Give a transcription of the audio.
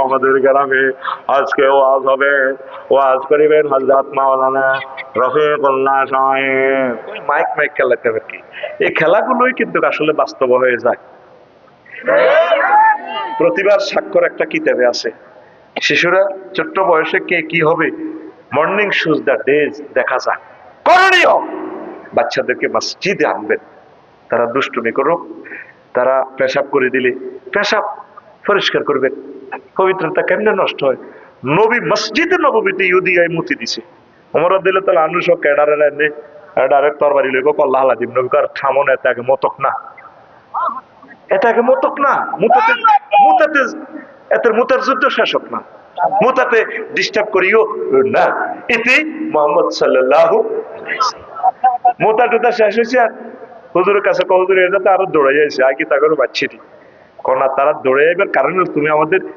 আমাদের গ্রামে আজকে ওয়াজ হবে, ওয়াজ করিবেন হযরত মাওলানা রফিকুল্লাহ সাহেব। মাইক মাইক খেলাতে হবে কি, এই খেলাগুলোই কিন্তু আসলে বাস্তব হয়ে যায়। প্রতিবার স্বাক্ষর একটা কিতাবে আছে, শিশুরা ছোট্ট বয়সে কে কি হবে মর্নিং শুজ দ্য ডেজ দেখা যায়। করণীয় বাচ্চাদেরকে মসজিদে আনবেন, তারা দুষ্টুমি করুক, তারা পেশাব করে দিলে পেশাব পরিষ্কার করবেন। পবিত্রতা কেমনে নষ্ট হয়? নবী মসজিদে নববীতে ইহুদিয়ায় মুতি দিছে। ওমর দিলে তাহলে আনু সব ক্যাডারে এনে ডাইরেক্ট তরবারি লইব কল্লা হালা দিব। নবী কার থামন, এটাকে মতক না, এটাকে মতক না, মুতাতে মুতাতে এতের মুতার যুদ্ধ শেষ হোক না, মুতাতে ডিস্টার্ব করিও না। এতে মোহাম্মদ সাল্লাল্লাহু মোতা টুতা শেষ হয়েছে আর হুজুরের কাছে হুজুর এটাতে আরো দৌড়াই যাইছে, আগে তা করে বাচ্চিটি কনা তারা দৌড়ে যাইবার কারণ তুমি আমাদের